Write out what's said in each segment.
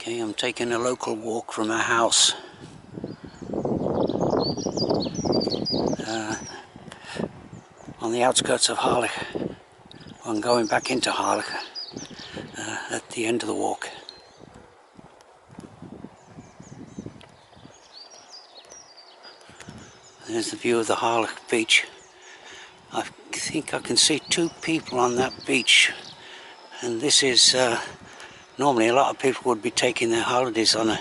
Okay, I'm taking a local walk from our house. On the outskirts of Harlech. I'm going back into Harlech at the end of the walk. There's the view of the Harlech beach. I think I can see two people on that beach, and this is normally a lot of people would be taking their holidays on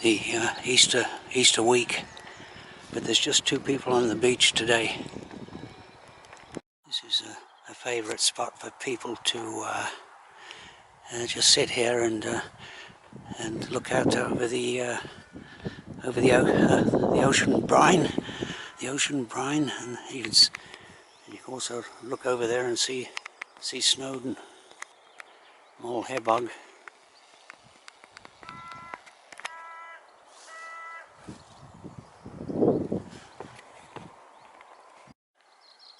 the Easter week, but there's just two people on the beach today. This is a favourite spot for people to just sit here and look out over the ocean brine, and you can also look over there and see Snowdon, Mole Hebog.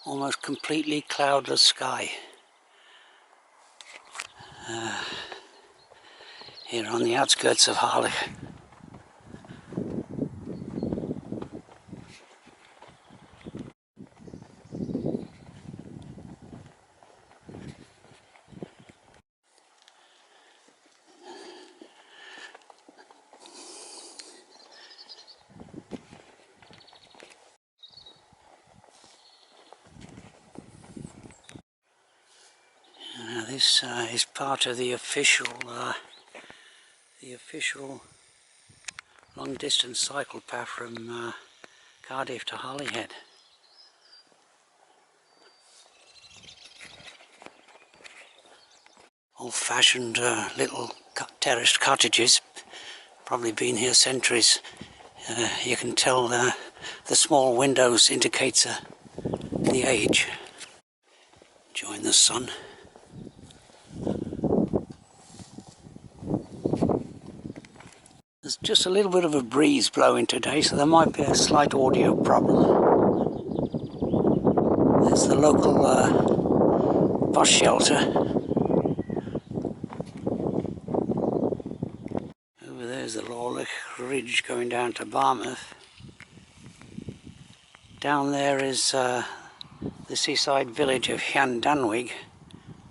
Almost completely cloudless sky here on the outskirts of Harlech. Now this is part of the official long-distance cycle path from Cardiff to Holyhead. Old-fashioned little terraced cottages, probably been here centuries. You can tell the small windows indicates the age. Enjoying the sun. There's just a little bit of a breeze blowing today, so there might be a slight audio problem. There's the local bus shelter. Over there's the Harlech Ridge going down to Barmouth. Down there is the seaside village of Llandanwig,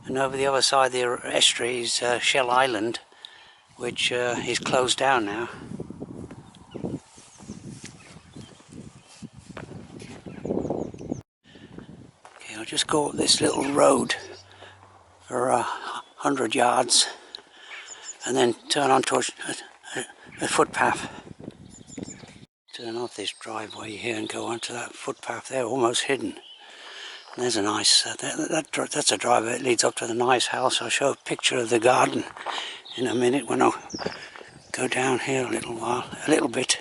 and over the other side of the estuary is Shell Island, which is closed down now. Okay, I'll just go up this little road for 100 yards and then turn onto a footpath. Turn off this driveway here and go onto that footpath there, almost hidden. And there's a nice, that's a driveway that leads up to the nice house. I'll show a picture of the garden in a minute when I go down here a little bit.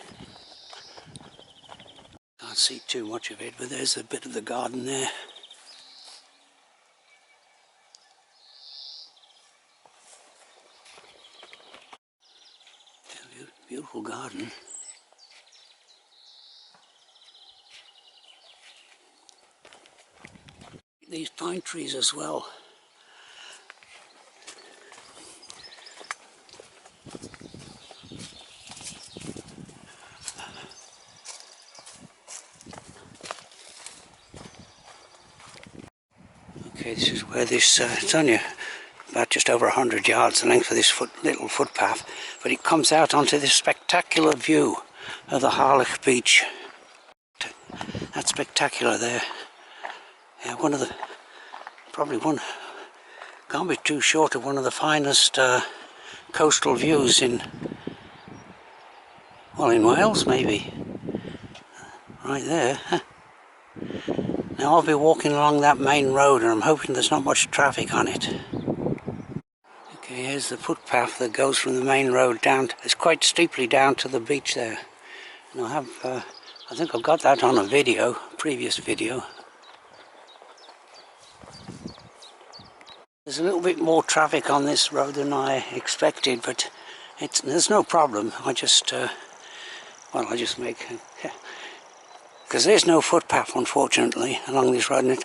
Can't see too much of it, but there's a bit of the garden there. Beautiful garden. These pine trees as well. Okay, this is where this, it's only about just over 100 yards the length of this little footpath, but it comes out onto this spectacular view of the Harlech beach. That's spectacular there. Yeah, can't be too short of one of the finest coastal views in Wales maybe. Right there. Now I'll be walking along that main road and I'm hoping there's not much traffic on it. Okay, here's the footpath that goes from the main road down, it's quite steeply down to the beach there. And I think I've got that on a previous video. There's a little bit more traffic on this road than I expected, but there's no problem. I just make, because there's no footpath unfortunately along this road, and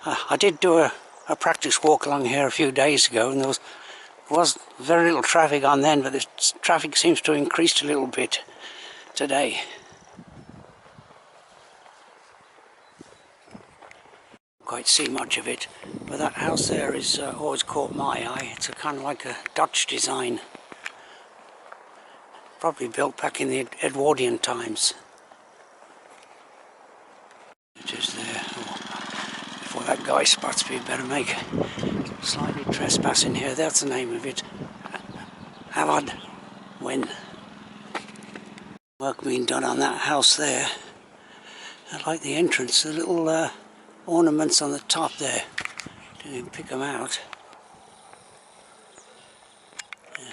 I did do a practice walk along here a few days ago, and there was very little traffic on then, but the traffic seems to have increased a little bit today. Quite see much of it, but that house there is always caught my eye. It's a kind of like a Dutch design, probably built back in the Edwardian times. It is there. Oh, before that guy spots me, better make slightly trespassing here. That's the name of it. Havad Wen. Work being done on that house there. I like the entrance, the little ornaments on the top there. You can pick them out. Yeah,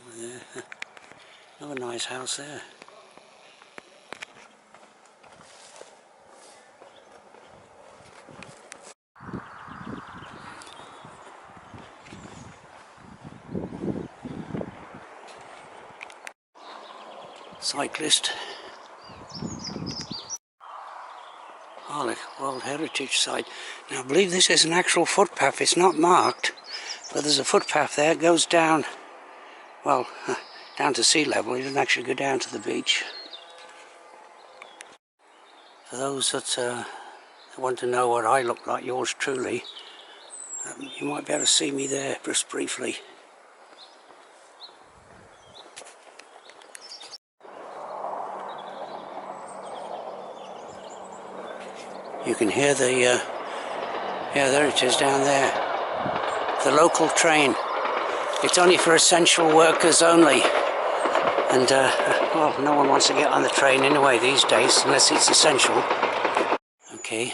over there. Another nice house there. Cyclist. Harlech World Heritage Site. Now I believe this is an actual footpath. It's not marked, but there's a footpath there. It goes down, well, down to sea level. It doesn't actually go down to the beach. For those that want to know what I look like, yours truly, you might be able to see me there just briefly. You can hear the, yeah, there it is down there. The local train. It's only for essential workers only. And, well, no one wants to get on the train anyway these days, unless it's essential. Okay,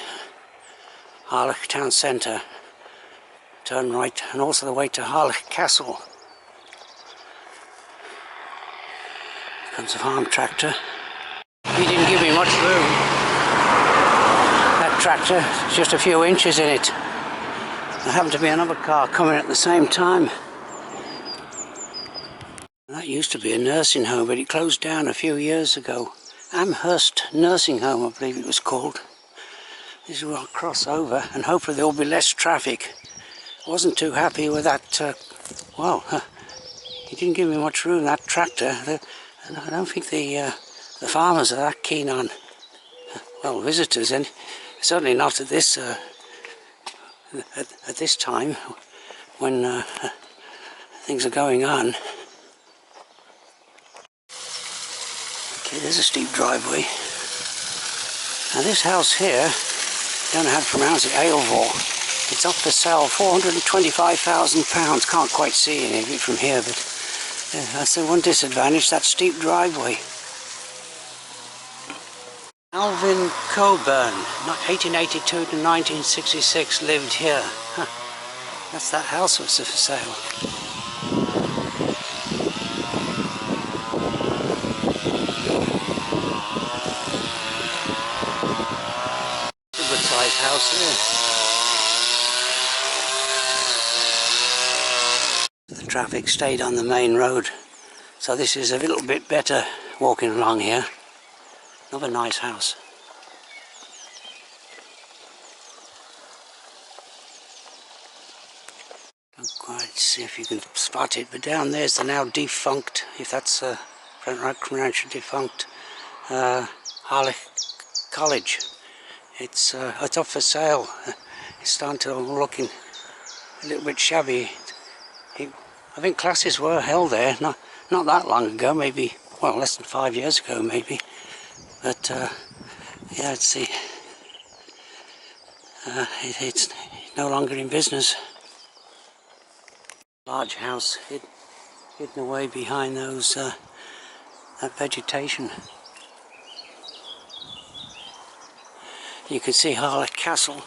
Harlech Town Centre. Turn right, and also the way to Harlech Castle. Here comes a farm tractor. He didn't give me much room. That tractor, just a few inches in it. There happened to be another car coming at the same time. That used to be a nursing home, but it closed down a few years ago. Amherst Nursing Home, I believe it was called. This is where I'll cross over, and hopefully there will be less traffic. I wasn't too happy with that, he didn't give me much room, that tractor. I don't think the farmers are that keen on, well, visitors, and certainly not at this at this time when things are going on. Okay, there's a steep driveway. Now this house here, I don't know how to pronounce it, Ailvor. It's up for sale, £425,000. Can't quite see any of it from here, but that's the one disadvantage, that steep driveway. Alvin Coburn, 1882 to 1966, lived here. Huh. That's that house was for sale. A good sized house there. The traffic stayed on the main road, so this is a little bit better walking along here. Another nice house. Can't quite see if you can spot it, but down there's the now defunct, if that's right pronunciation, defunct, Harlech College. It's up for sale. It's starting to look a little bit shabby. I think classes were held there not that long ago, maybe, well, less than 5 years ago maybe. But yeah, let's see. It's no longer in business. Large house hidden away behind those that vegetation. You can see Harlech Castle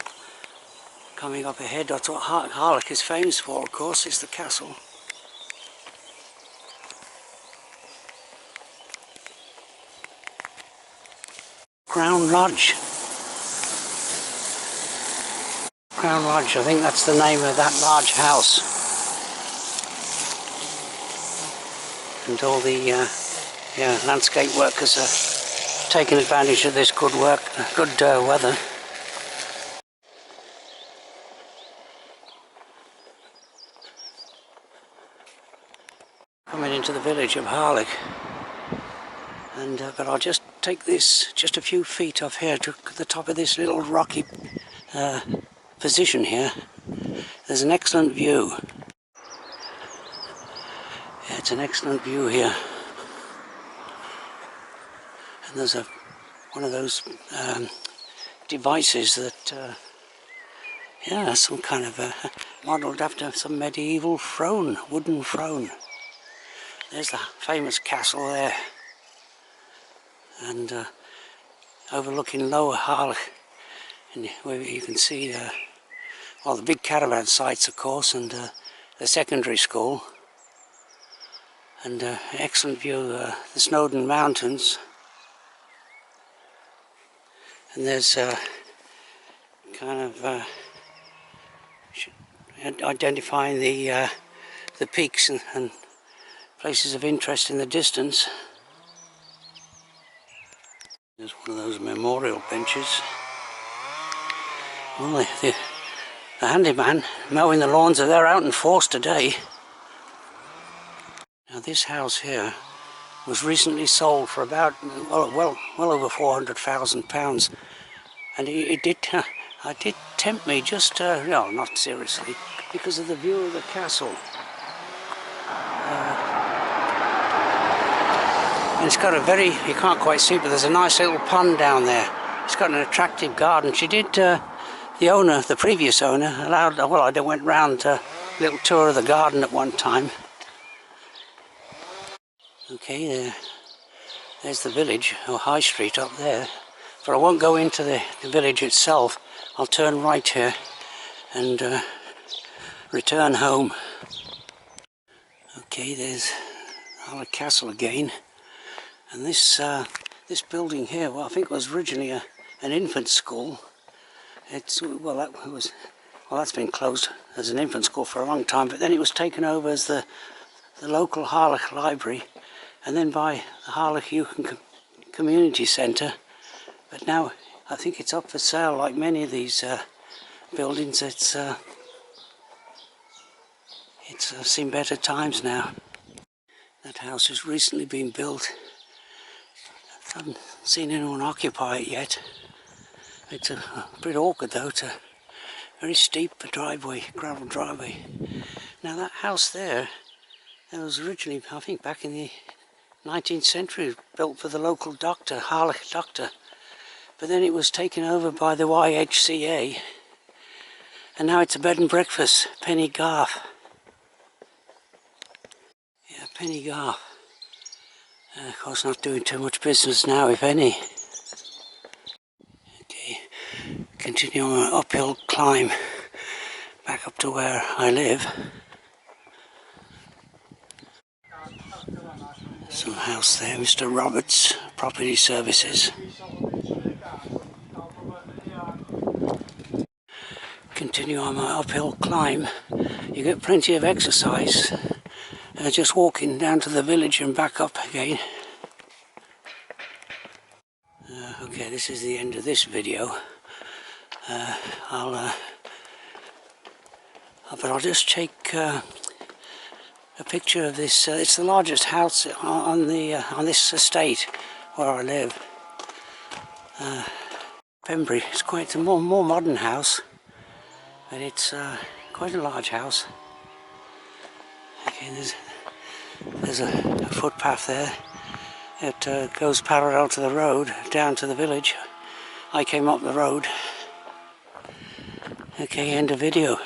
coming up ahead. That's what Harlech is famous for, of course, is the castle. Crown Lodge. Crown Lodge, I think that's the name of that large house. And all the landscape workers are taking advantage of this good weather. coming into the village of Harlech. And but I'll just take this just a few feet off here to the top of this little rocky position here. There's an excellent view. Yeah, it's an excellent view here. And there's one of those devices that, yeah, some kind of modelled after some medieval throne, wooden throne. There's the famous castle there, and overlooking Lower Harlech, and where you can see well, the big caravan sites, of course, and the secondary school, and excellent view of the Snowdon Mountains. And there's kind of identifying the peaks and places of interest in the distance. There's one of those memorial benches. Well, the handyman mowing the lawns, they're out in force today. Now this house here was recently sold for about well over £400,000, and it did tempt me just no, not seriously, because of the view of the castle. And it's got a very, you can't quite see, but there's a nice little pond down there. It's got an attractive garden. She did, the owner, the previous owner, allowed, well, I went round a little tour of the garden at one time. Okay, there's the village, or High Street up there. But I won't go into the village itself. I'll turn right here and return home. Okay, there's Harlech Castle again. And this building here, well, I think it was originally an infant school. It's, well, that's been closed as an infant school for a long time, but then it was taken over as the local Harlech Library, and then by the Harlech Youth and Community Centre. But now I think it's up for sale, like many of these buildings. It's seen better times now. That house has recently been built. I haven't seen anyone occupy it yet. It's a bit awkward though, it's a very steep driveway, gravel driveway. Now that house there, that was originally, I think back in the 19th century, built for the local doctor, Harlech doctor. But then it was taken over by the YHCA, and now it's a bed and breakfast, Penny Garth. Yeah, Penny Garth. Of course not doing too much business now, if any. Okay, continue on an uphill climb back up to where I live. Some house there, Mr. Roberts, Property Services. Continue on my uphill climb. You get plenty of exercise. Just walking down to the village and back up again. Okay, this is the end of this video. But I'll just take a picture of this. It's the largest house on this estate where I live. Pembury. It's quite a more modern house, but it's quite a large house. Okay, there's a footpath there. It goes parallel to the road down to the village. I came up the road. Okay, end of video.